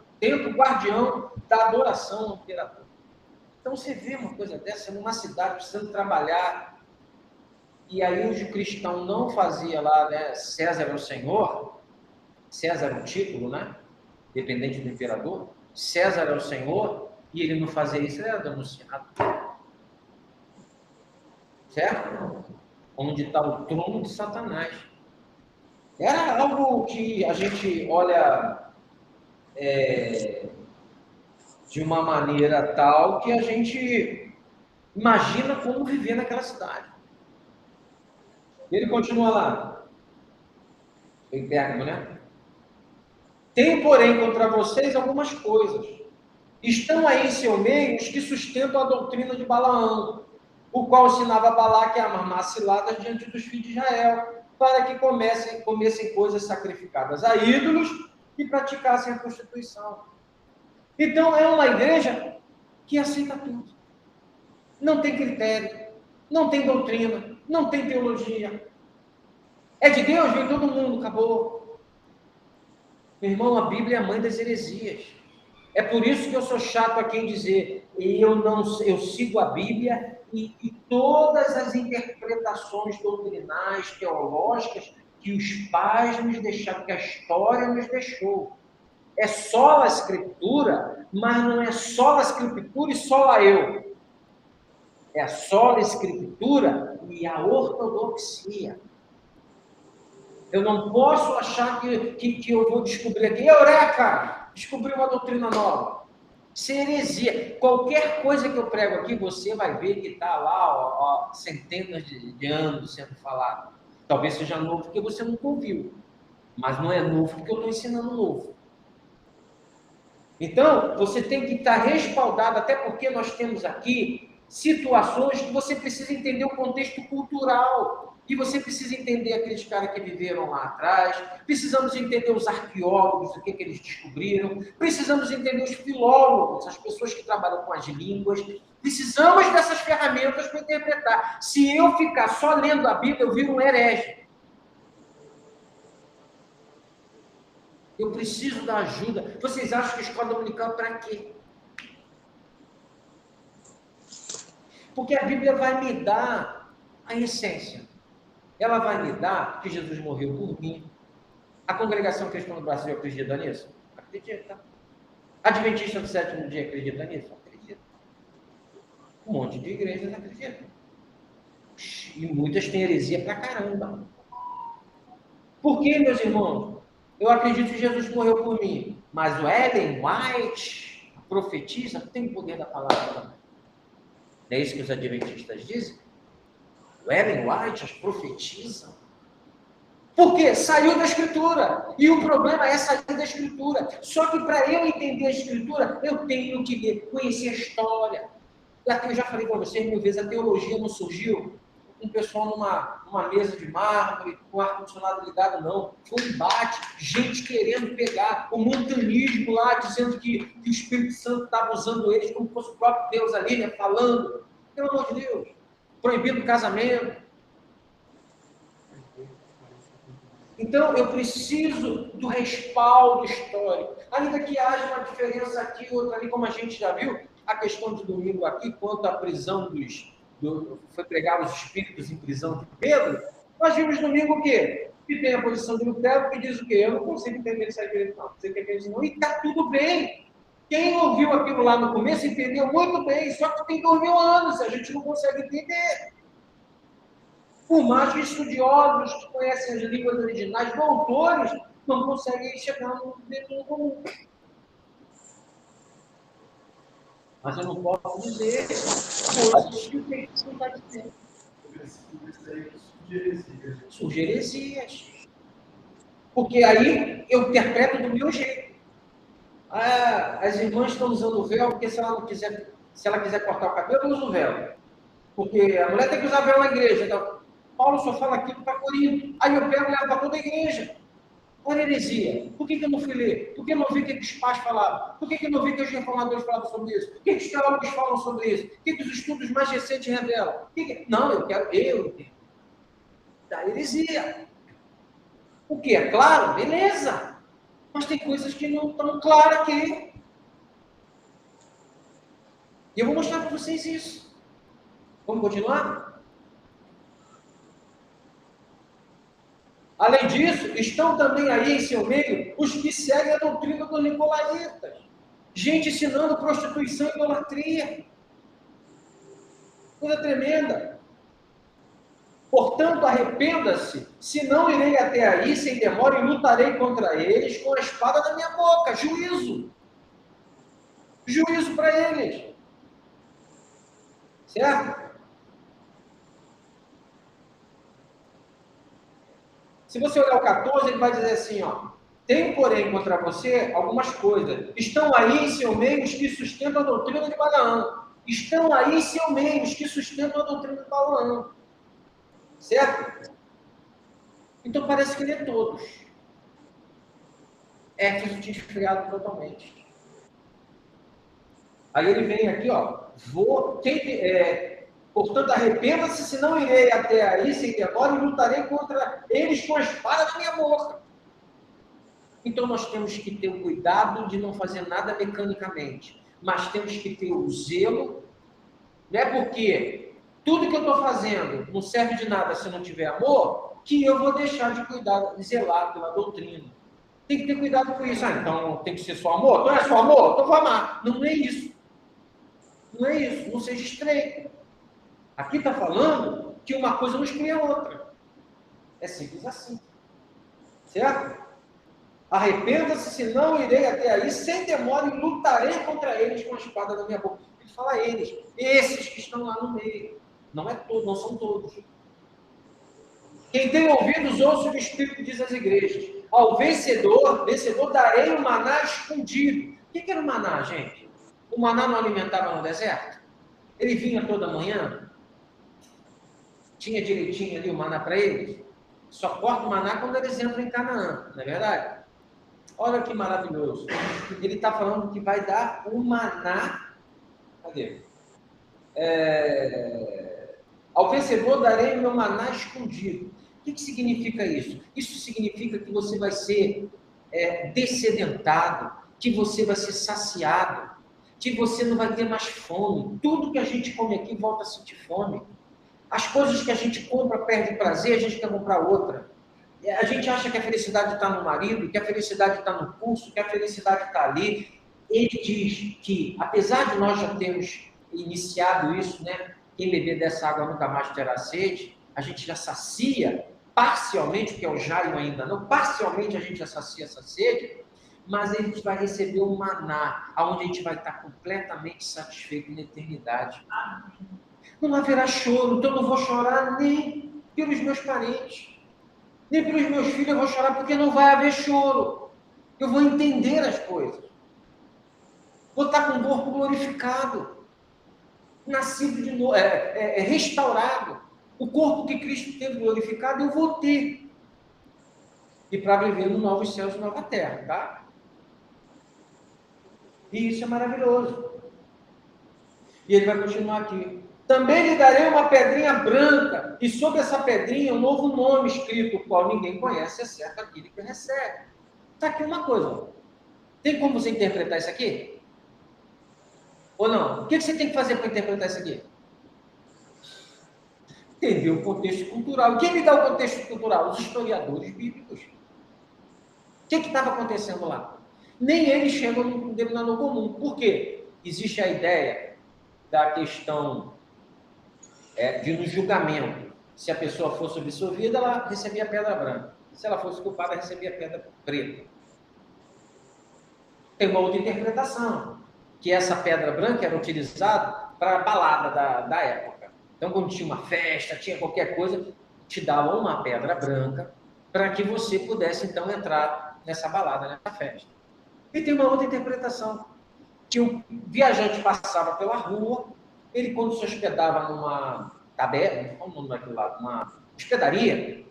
da adoração ao imperador. Então você vê uma coisa dessa numa cidade precisando trabalhar, e aí o cristão não fazia lá, né? César é o Senhor, César é o título, né? Dependente do imperador, César é o Senhor, e ele não fazia isso, ele era denunciado. Certo? Onde está o trono de Satanás. Era algo que a gente olha... Deixa de uma maneira tal que a gente imagina como viver naquela cidade. Ele continua lá. Em Pérgamo, né? Tenho, porém, contra vocês algumas coisas. Estão aí em seu meio os que sustentam a doutrina de Balaão, o qual ensinava Balaque a armar ciladas diante dos filhos de Israel, para que comessem coisas sacrificadas a ídolos e praticassem a prostituição. Então, é uma igreja que aceita tudo. Não tem critério, não tem doutrina, não tem teologia. É de Deus, vem todo mundo, acabou. Meu irmão, a Bíblia é a mãe das heresias. É por isso que eu sou chato aqui em dizer, eu sigo a Bíblia e todas as interpretações doutrinais, teológicas, que os pais nos deixaram, que a história nos deixou. É só a Escritura, mas não é só a Escritura e só eu. É a sola Escritura e a ortodoxia. Eu não posso achar que eu vou descobrir aqui, eureka! Descobri uma doutrina nova. Isso é heresia. Qualquer coisa que eu prego aqui, você vai ver que está lá, centenas de anos sendo falado. Talvez seja novo porque você nunca ouviu. Mas não é novo porque eu estou ensinando novo. Então, você tem que estar respaldado, até porque nós temos aqui situações que você precisa entender o contexto cultural. E você precisa entender aqueles caras que viveram lá atrás. Precisamos entender os arqueólogos, o que eles descobriram. Precisamos entender os filólogos, as pessoas que trabalham com as línguas. Precisamos dessas ferramentas para interpretar. Se eu ficar só lendo a Bíblia, eu viro um herege. Eu preciso da ajuda. Vocês acham que a escola dominical é para quê? Porque a Bíblia vai me dar a essência. Ela vai me dar que Jesus morreu por mim. A congregação cristã do Brasil acredita nisso? Acredita. Adventista do sétimo dia acredita nisso? Acredita. Um monte de igrejas acreditam. E muitas têm heresia pra caramba. Por quê, meus irmãos? Eu acredito que Jesus morreu por mim. Mas o Ellen White, a profetisa, tem o poder da palavra também. Não é isso que os adventistas dizem? O Ellen White as profetizam. Por quê? Saiu da Escritura. E o problema é sair da Escritura. Só que para eu entender a Escritura, eu tenho que conhecer a história. Eu já falei para vocês 1000 vezes, a teologia não surgiu com o pessoal numa mesa de mármore, com ar-condicionado ligado, não. Foi um embate, gente querendo pegar o montanismo lá, dizendo que o Espírito Santo estava usando eles como se fosse o próprio Deus ali, né, falando. Pelo amor de Deus. Proibindo o casamento. Então, eu preciso do respaldo histórico. Ainda que haja uma diferença aqui, outra ali, como a gente já viu, a questão de domingo aqui, quanto à prisão foi pregar os espíritos em prisão de Pedro, nós vimos domingo o quê? Que tem a posição de Lutero, que diz o quê? Eu não consigo entender isso aí, não. Você quer ver isso não? E está tudo bem. Quem ouviu aquilo lá no começo entendeu muito bem, só que tem 2000 anos, a gente não consegue entender. Por mais que estudiosos que conhecem as línguas originais, doutores, não conseguem chegar no dentro comum. Mas eu não posso dizer coisas que o texto não está dizendo. Surge heresias. Porque aí eu interpreto do meu jeito. As irmãs estão usando o véu porque se ela quiser cortar o cabelo, usa o véu. Porque a mulher tem que usar véu na igreja. Então, Paulo só fala aquilo para Corinto. Aí eu pego e levo para toda a igreja. Olha a heresia. Por que eu não fui ler? Por que eu não vi o que os pais falavam? Por que eu não vi o que os reformadores falavam sobre isso? O que os teólogos falam sobre isso? O que os estudos mais recentes revelam? Não, eu entendo. Da heresia. O que é claro? Beleza. Mas tem coisas que não estão claras aqui. E eu vou mostrar para vocês isso. Vamos continuar? Além disso, estão também aí em seu meio os que seguem a doutrina dos nicolaítas. Gente ensinando prostituição e idolatria. Coisa tremenda. Portanto, arrependa-se, se não irei até aí sem demora e lutarei contra eles com a espada da minha boca. Juízo. juízo para eles. Certo? Se você olhar o 14, ele vai dizer assim, ó, tem, porém, contra você algumas coisas. Estão aí em seu meio os que sustentam a doutrina de Balaão. Estão aí em seu meio os que sustentam a doutrina de Balaão. Certo? Então parece que ele é todos. Éfeso tinha esfriado totalmente. Aí ele vem aqui, ó. Portanto, arrependa-se, se não irei até aí, sem demora, e lutarei contra eles com a espada da minha boca. Então nós temos que ter o cuidado de não fazer nada mecanicamente, mas temos que ter o zelo, não é porque tudo que eu estou fazendo não serve de nada se não tiver amor, que eu vou deixar de cuidar, de zelar pela doutrina. Tem que ter cuidado com isso. Ah, então tem que ser só amor? Não é só amor? Então vou amar. Não é isso. Não é isso. Não seja estreito. Aqui está falando que uma coisa não exclui a outra. É simples assim. Certo? Arrependa-se, se não irei até aí, sem demora, e lutarei contra eles com a espada da minha boca. Ele fala a eles, esses que estão lá no meio. Não é todos, não são todos. Quem tem ouvidos, ouça o que o Espírito diz às igrejas. Ao vencedor darei o maná escondido. O que era o maná, gente? O maná não alimentava no deserto? Ele vinha toda manhã? Tinha direitinho ali o maná para eles? Só corta o maná quando eles entram em Canaã, não é verdade? Olha que maravilhoso. Ele está falando que vai dar o maná. Cadê? Ao vencedor darei o meu maná escondido. O que significa isso? Isso significa que você vai ser dessedentado, que você vai ser saciado, que você não vai ter mais fome. Tudo que a gente come aqui volta a sentir fome. As coisas que a gente compra perde prazer, a gente quer comprar outra. A gente acha que a felicidade está no marido, que a felicidade está no curso, que a felicidade está ali. Ele diz que, apesar de nós já termos iniciado isso, né? Quem beber dessa água nunca mais terá sede, a gente já sacia parcialmente, porque é o jaio ainda não, parcialmente a gente já sacia essa sede, mas a gente vai receber o maná, onde a gente vai estar completamente satisfeito na eternidade. Não haverá choro, então eu não vou chorar nem pelos meus parentes, nem pelos meus filhos eu vou chorar, porque não vai haver choro. Eu vou entender as coisas. Vou estar com o corpo glorificado, nascido de novo, restaurado. O corpo que Cristo teve glorificado, eu vou ter. E para viver no novos céus e nova terra, tá? E isso é maravilhoso. E ele vai continuar aqui. Também lhe darei uma pedrinha branca, e sobre essa pedrinha um novo nome escrito, o qual ninguém conhece, exceto aquele que recebe. Está aqui uma coisa. Tem como você interpretar isso aqui? Ou não? O que você tem que fazer para interpretar isso aqui? Entender o contexto cultural. Quem me dá o contexto cultural? Os historiadores bíblicos. O que estava acontecendo lá? Nem eles chegam num denominador comum. Por quê? Existe a ideia da questão de no julgamento. Se a pessoa fosse absolvida, ela recebia pedra branca. Se ela fosse culpada, recebia pedra preta. Tem uma outra interpretação, que essa pedra branca era utilizada para a balada da época. Então, quando tinha uma festa, tinha qualquer coisa, te davam uma pedra branca para que você pudesse, então, entrar nessa balada, nessa festa. E tem uma outra interpretação, que o viajante passava pela rua, ele, quando se hospedava numa taberna, qual o nome daquele lado? Uma hospedaria,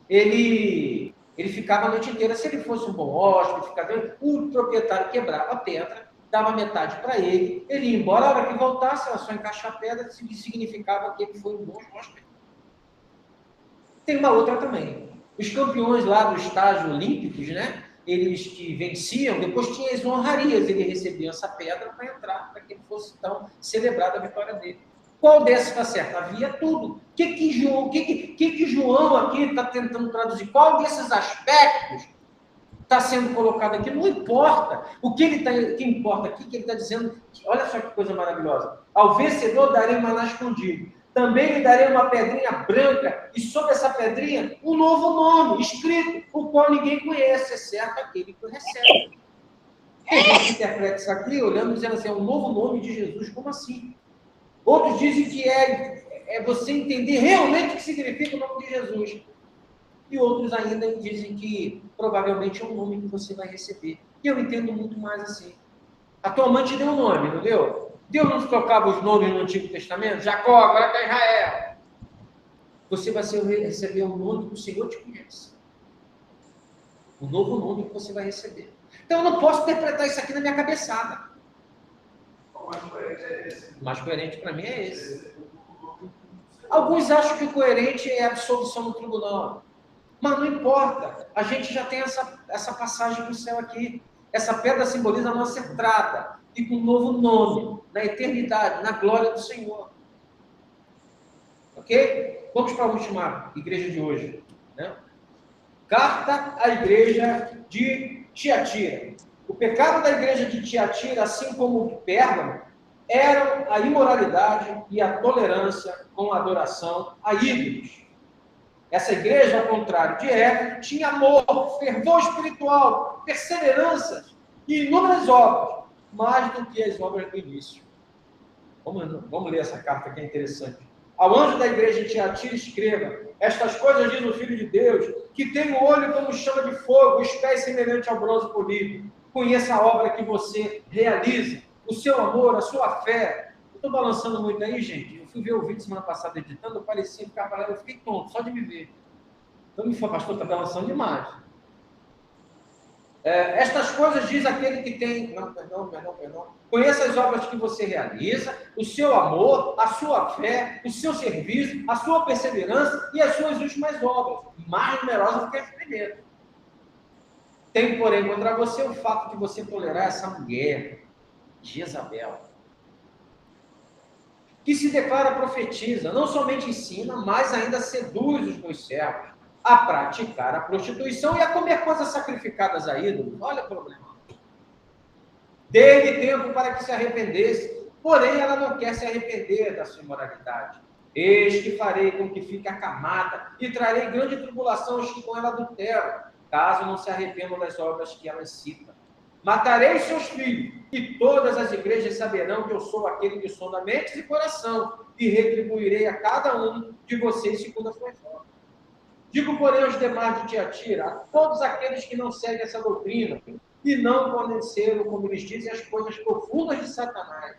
ele ficava a noite inteira. Se ele fosse um bom hóspede, o proprietário quebrava a pedra, dava metade para ele, ele ia embora, a hora que voltasse, ela só encaixar a pedra, significava que ele foi um bom hóspede. Tem uma outra também. Os campeões lá do estágio olímpicos, né? Eles que venciam, depois tinha as honrarias, ele recebia essa pedra para entrar, para que ele fosse, então, celebrada a vitória dele. Qual dessas está certo? Havia tudo. O que João aqui está tentando traduzir? Qual desses aspectos está sendo colocado aqui? Não importa. O que importa aqui, que ele está dizendo, olha só que coisa maravilhosa. Ao vencedor darei um maná escondido. Também lhe darei uma pedrinha branca, e sobre essa pedrinha um novo nome escrito, o qual ninguém conhece, exceto aquele que o recebe. Tem gente que interpreta isso aqui olhando e dizendo assim, é um novo nome de Jesus, como assim? Outros dizem que é você entender realmente o que significa o nome de Jesus. E outros ainda dizem que provavelmente é um nome que você vai receber. E eu entendo muito mais assim. A tua mãe te deu um nome, não deu? Deus não trocava os nomes no Antigo Testamento? Jacó, agora está Israel. Você vai receber um nome que o Senhor te conhece. O novo nome que você vai receber. Então eu não posso interpretar isso aqui na minha cabeçada. O mais coerente é esse. O mais coerente para mim é esse. Alguns acham que o coerente é a absolvição no tribunal. Mas não importa. A gente já tem essa passagem no céu aqui. Essa pedra simboliza a nossa entrada. E com um novo nome. Na eternidade, na glória do Senhor. Ok? Vamos para a última igreja de hoje. Né? Carta à igreja de Tiatira. O pecado da igreja de Tiatira, assim como o de Pérgamo, eram a imoralidade e a tolerância com a adoração a ídolos. Essa igreja, ao contrário de Éfeso, tinha amor, fervor espiritual, perseverança e inúmeras obras, mais do que as obras do início. Vamos ler essa carta que é interessante. Ao anjo da igreja de Tiatira escreva: estas coisas diz o Filho de Deus, que tem o olho como chama de fogo, os pés semelhantes ao bronze polido. Conheça a obra que você realiza, o seu amor, a sua fé. Eu estou balançando muito aí, gente. Eu fui ver o vídeo semana passada editando, eu parecia ficar parado, eu fiquei tonto, só de me ver. Então me falou, pastor, está balançando demais. Estas coisas diz aquele que tem... Perdão. Conheça as obras que você realiza, o seu amor, a sua fé, o seu serviço, a sua perseverança e as suas últimas obras, mais numerosas do que as primeiras. Tem, porém, contra você o fato de você tolerar essa mulher, Jezabel, que se declara profetiza, não somente ensina, mas ainda seduz os meus servos a praticar a prostituição e a comer coisas sacrificadas a ídolos. Olha o problema. Dê-lhe tempo para que se arrependesse, porém ela não quer se arrepender da sua imoralidade. Eis que farei com que fique acamada e trarei grande tribulação aos que com ela adulteram, caso não se arrependam das obras que ela cita. Matarei seus filhos, e todas as igrejas saberão que eu sou aquele que sonda mentes e coração, e retribuirei a cada um de vocês segundo as suas obras. Digo, porém, aos demais de Tiatira, a todos aqueles que não seguem essa doutrina, e não conheceram, como eles dizem, as coisas profundas de Satanás.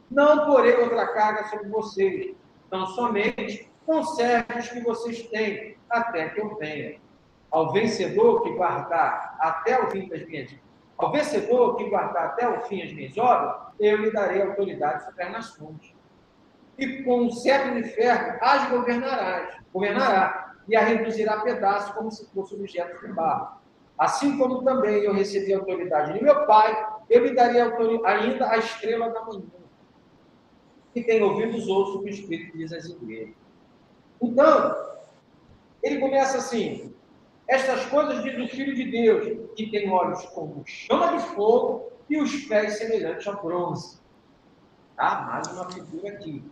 Não porei outra carga sobre vocês, não somente conserve os que vocês têm, até que eu venha. Ao vencedor que guardar até o fim das minhas obras, eu lhe darei autoridade sobre as nações. E com um cetro de ferro as governará, e a reduzirá a pedaços como se fosse objeto de barro. Assim como também eu recebi a autoridade de meu Pai, eu lhe darei ainda a estrela da manhã. Que tem ouvidos, ouça o que o Espírito diz às igrejas. Então, ele começa assim: estas coisas diz o Filho de Deus, que tem olhos como chama de fogo e os pés semelhantes a bronze. Tá? Mais uma figura aqui.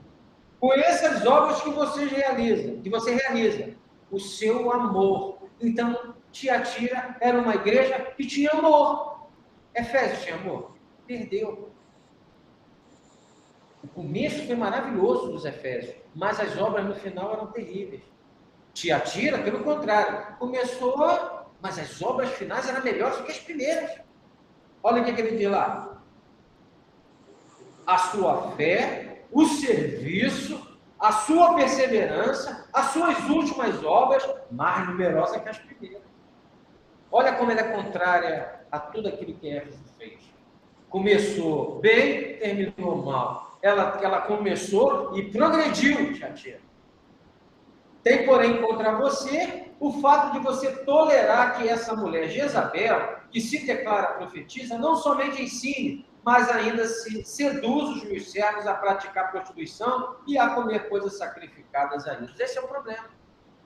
Conheça as obras que você realiza, o seu amor. Então, Tiatira era uma igreja que tinha amor. Efésios tinha amor? Perdeu. O começo foi maravilhoso dos Efésios, mas as obras no final eram terríveis. Tiatira, pelo contrário, começou, mas as obras finais eram melhores do que as primeiras. Olha o que ele diz lá. A sua fé, o serviço, a sua perseverança, as suas últimas obras, mais numerosas que as primeiras. Olha como ela é contrária a tudo aquilo que Éfeso fez. Começou bem, terminou mal. Ela começou e progrediu, Tiatira. Tem, porém, contra você o fato de você tolerar que essa mulher Jezabel, que se declara profetiza, não somente ensine, mas ainda se seduz os meus servos a praticar prostituição e a comer coisas sacrificadas a ídolos. Esse é o problema.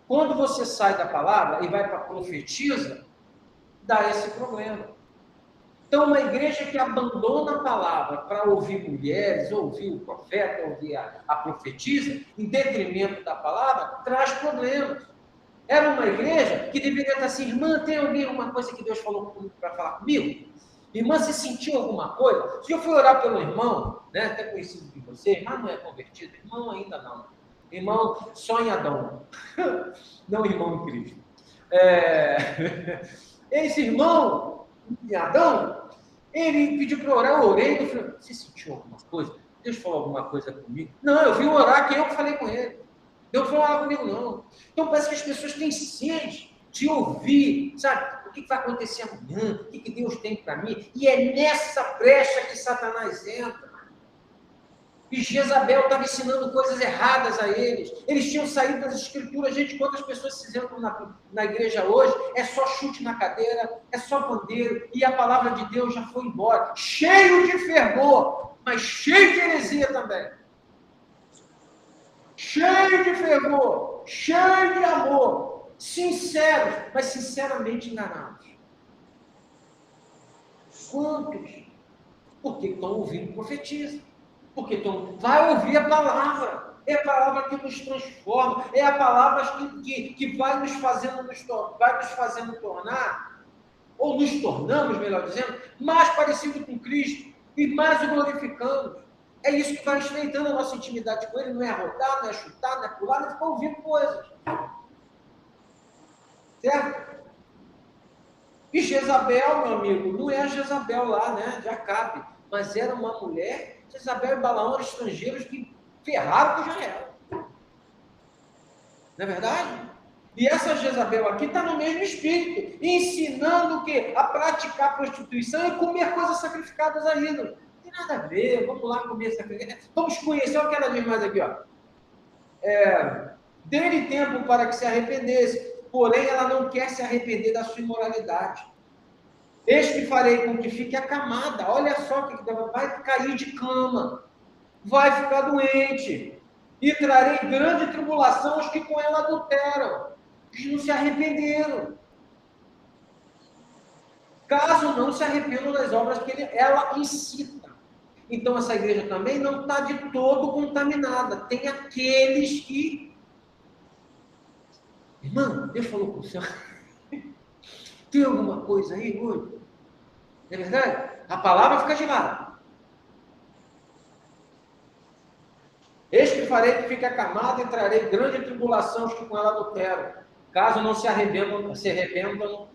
Quando você sai da palavra e vai para a profetiza, dá esse problema. Então, uma igreja que abandona a palavra para ouvir mulheres, ouvir o profeta, ouvir a profetisa, em detrimento da palavra, traz problemas. Era uma igreja que deveria estar assim: irmã, tem alguma coisa que Deus falou para falar comigo? Irmã, se sentiu alguma coisa? Se eu fui orar pelo irmão, né, até conhecido de você, irmão não é convertido, irmão ainda não. Irmão só em Adão, não irmão em Cristo. Esse irmão em Adão, ele pediu para orar, eu orei, eu falei, você sentiu alguma coisa? Deus falou alguma coisa comigo? Não, eu vim orar, que eu falei com ele. Deus falou nada comigo, não. Então parece que as pessoas têm sede de ouvir, sabe? O que vai acontecer amanhã? O que Deus tem para mim? E é nessa brecha que Satanás entra. E Jezabel estava ensinando coisas erradas a eles. Eles tinham saído das escrituras. Gente, quantas pessoas se entram na igreja hoje? É só chute na cadeira, é só pandeiro, e a palavra de Deus já foi embora. Cheio de fervor, mas cheio de heresia também. Cheio de fervor, cheio de amor, sinceros, mas sinceramente enganados. Quantos? Porque estão ouvindo profetiza. Porque vai ouvir a palavra. É a palavra que nos transforma. É a palavra que vai nos fazendo tornar, ou nos tornamos, melhor dizendo, mais parecido com Cristo e mais o glorificamos. É isso que vai estreitando a nossa intimidade com Ele. Não é rodar, não é chutar, não é pular, não é ficar ouvindo coisas. Certo? E Jezabel, meu amigo, não é a Jezabel lá, né, de Acabe, mas era uma mulher. Jezabel e Balaão eram estrangeiros que ferraram com Israel. Não é verdade? E essa Jezabel aqui está no mesmo espírito, ensinando o quê? A praticar prostituição e comer coisas sacrificadas a ídolos. Não tem nada a ver, vamos lá comer sacrificado. Vamos conhecer o que ela diz mais aqui, ó. Dê-lhe tempo para que se arrependesse, porém ela não quer se arrepender da sua imoralidade. Eis que farei com que fique acamada. Olha só que vai cair de cama, vai ficar doente, e trarei grande tribulação aos que com ela adulteram, que não se arrependeram. Caso não se arrependam das obras que ela incita. Então essa igreja também não está de todo contaminada. Tem aqueles que... Irmão, Deus falou com o senhor. Tem alguma coisa aí hoje? Não é verdade? A palavra fica gelada. Eis que farei que fique acamada e trarei grande tribulação aos que com ela adulteram, caso não se arrependam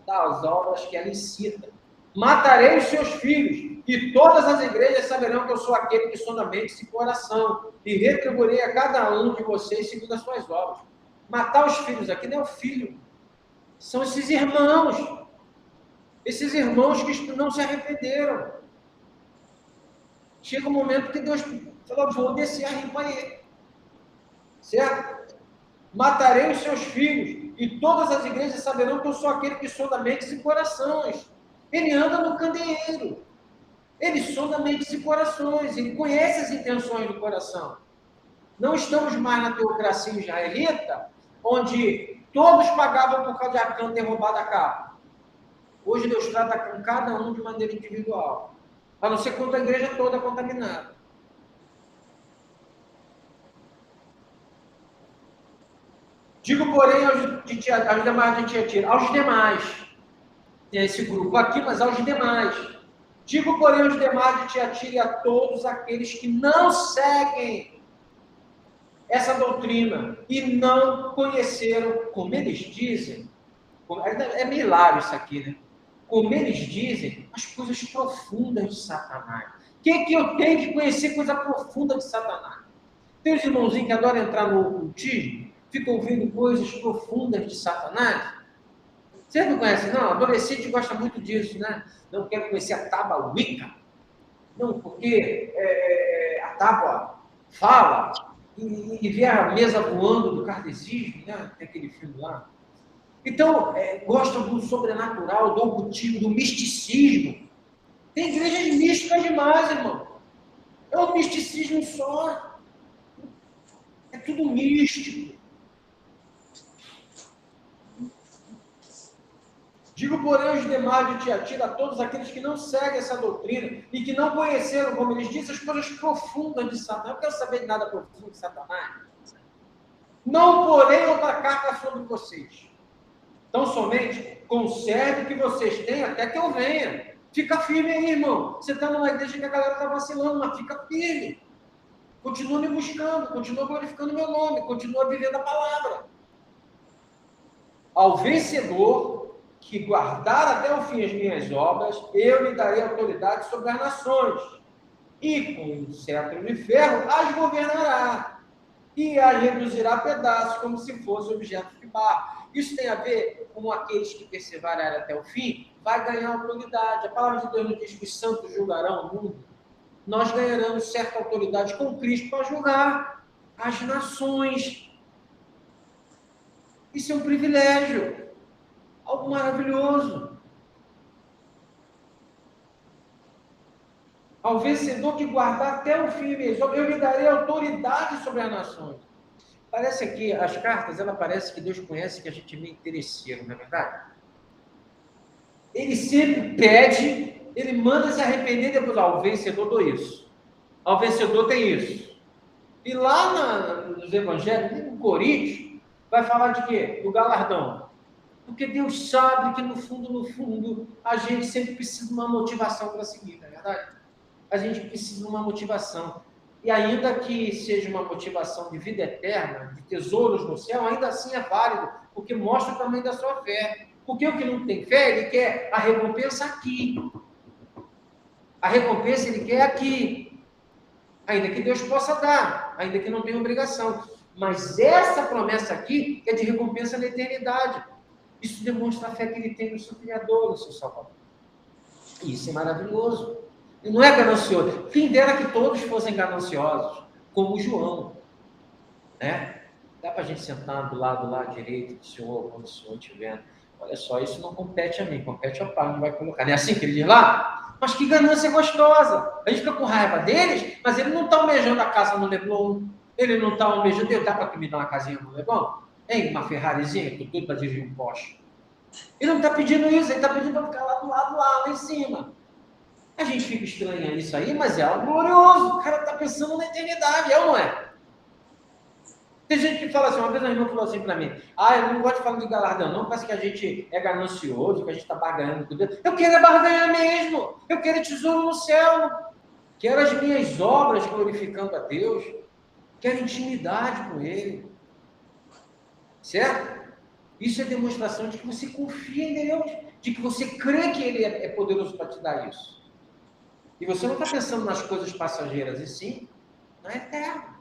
das obras que ela incita. Matarei os seus filhos, e todas as igrejas saberão que eu sou aquele que sonda mente e coração, e retribuirei a cada um de vocês segundo as suas obras. Matar os filhos aqui não é o filho, são esses irmãos que não se arrependeram. Chega um momento que Deus falou, vou descer a rimpa aí. Certo? Matarei os seus filhos, e todas as igrejas saberão que eu sou aquele que sonda mentes e corações. Ele anda no candeeiro. Ele sonda mentes e corações. Ele conhece as intenções do coração. Não estamos mais na teocracia israelita, onde todos pagavam por causa de Acã ter roubado a capa. Hoje Deus trata com cada um de maneira individual. A não ser quando a igreja toda é contaminada. Digo, porém, aos demais de Tiatira, aos demais, tem esse grupo aqui, mas aos demais. Digo, porém, aos demais de Tiatira e a todos aqueles que não seguem essa doutrina e não conheceram, como eles dizem, é meio hilário isso aqui, né? Como eles dizem, as coisas profundas de Satanás. O que é que eu tenho que conhecer coisa profunda de Satanás? Tem os irmãozinhos que adoram entrar no ocultismo, ficam ouvindo coisas profundas de Satanás. Você não conhece, não? Adolescente gosta muito disso, né? Não quer conhecer a tábua Wicca. Não, porque a tábua fala e vê a mesa voando do kardecismo, né? Tem aquele filme lá. Então, gostam do sobrenatural, do ocultismo, do misticismo. Tem igrejas místicas demais, irmão. É um misticismo só. É tudo místico. Digo, porém, aos demais de Tiatira, a todos aqueles que não seguem essa doutrina e que não conheceram, como eles dizem, as coisas profundas de Satanás. Eu não quero saber de nada profundo de Satanás. Não porém outra carga sobre vocês. Então, somente conserve o que vocês têm até que eu venha. Fica firme aí, irmão. Você está numa igreja que a galera está vacilando, mas fica firme. Continua me buscando, continua glorificando meu nome, continua vivendo a palavra. Ao vencedor que guardar até o fim as minhas obras, eu lhe darei autoridade sobre as nações. E com um cetro de ferro as governará. E as reduzirá a pedaços, como se fosse objeto de barro. Isso tem a ver com aqueles que perseverarem até o fim, vai ganhar autoridade. A palavra de Deus não diz que os santos julgarão o mundo. Nós ganharemos certa autoridade com Cristo para julgar as nações. Isso é um privilégio, algo maravilhoso. Ao vencedor que guardar até o fim mesmo, eu lhe darei autoridade sobre as nações. Parece aqui, as cartas, ela parece que Deus conhece que a gente é meio interesseiro, não é verdade? Ele sempre pede, ele manda se arrepender depois, ao vencedor dou isso. Ao vencedor tem isso. E lá nos evangelhos, em Coríntios, vai falar de quê? Do galardão. Porque Deus sabe que no fundo, a gente sempre precisa de uma motivação para seguir, não é verdade? A gente precisa de uma motivação. E ainda que seja uma motivação de vida eterna, de tesouros no céu, ainda assim é válido, porque mostra o tamanho da sua fé. Porque o que não tem fé, ele quer a recompensa aqui. A recompensa ele quer aqui. Ainda que Deus possa dar, ainda que não tenha obrigação. Mas essa promessa aqui é de recompensa na eternidade. Isso demonstra a fé que ele tem no seu Criador, no seu Salvador. E isso é maravilhoso. E não é ganancioso. Quem dera que todos fossem gananciosos, como João. Né? Dá para a gente sentar do lado lá direito do Senhor, quando o Senhor estiver. Olha só, isso não compete a mim, compete ao Pai, não vai colocar. Não é assim que ele diz lá? Mas que ganância gostosa. A gente fica com raiva deles, mas ele não está almejando a casa no Leblon. Ele não está almejando. Dá para tu me dar uma casinha no Leblon? Hein, uma Ferrarizinha, que tudo para dirigir um Porsche. Ele não está pedindo isso, ele está pedindo para ficar lá do lado, lá em cima. A gente fica estranha isso aí, mas é algo glorioso. O cara está pensando na eternidade, é ou não é? Tem gente que fala assim, uma vez a irmã falou assim para mim, eu não gosto de falar de galardão, não, parece que a gente é ganancioso, que a gente está barganhando com Deus. Eu quero barganhar mesmo, eu quero tesouro no céu, quero as minhas obras glorificando a Deus, quero intimidade com Ele. Certo? Isso é demonstração de que você confia em Deus, de que você crê que Ele é poderoso para te dar isso. E você não está pensando nas coisas passageiras, e sim na eterna.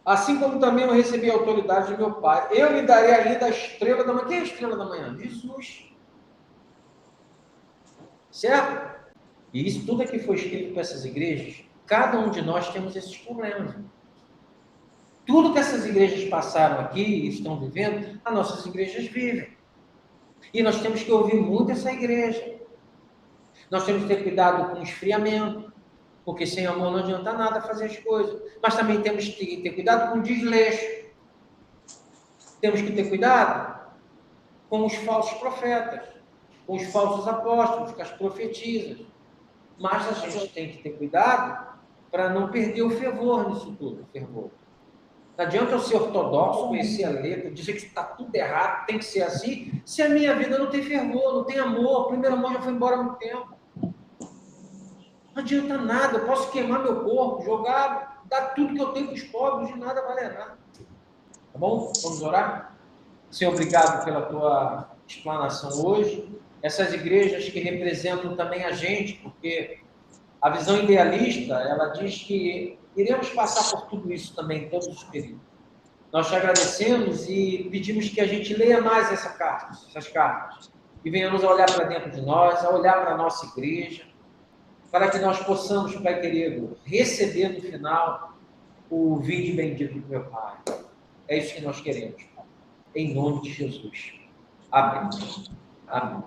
Assim como também eu recebi a autoridade de meu Pai, eu lhe darei ainda a estrela da manhã. Quem é a estrela da manhã? Jesus. Certo? E isso tudo que foi escrito para essas igrejas, cada um de nós temos esses problemas. Tudo que essas igrejas passaram aqui e estão vivendo, as nossas igrejas vivem. E nós temos que ouvir muito essa igreja. Nós temos que ter cuidado com o esfriamento, porque sem amor não adianta nada fazer as coisas. Mas também temos que ter cuidado com o desleixo. Temos que ter cuidado com os falsos profetas, com os falsos apóstolos, com as profetisas. Mas a gente tem que ter cuidado para não perder o fervor nisso tudo, o fervor. Não adianta eu ser ortodoxo, conhecer a letra, dizer que está tudo errado, tem que ser assim, se a minha vida não tem fervor, não tem amor, o primeiro amor já foi embora há muito tempo. Não adianta nada, eu posso queimar meu corpo, jogar, dar tudo que eu tenho para os pobres, de nada valerá. Tá bom? Vamos orar? Senhor, obrigado pela tua explanação hoje. Essas igrejas que representam também a gente, porque a visão idealista, ela diz que iremos passar por tudo isso também, em todos os períodos. Nós te agradecemos e pedimos que a gente leia mais essas cartas, e venhamos a olhar para dentro de nós, a olhar para a nossa igreja, para que nós possamos, Pai querido, receber no final o vinde bendito do meu Pai. É isso que nós queremos, Pai. Em nome de Jesus. Amém. Amém.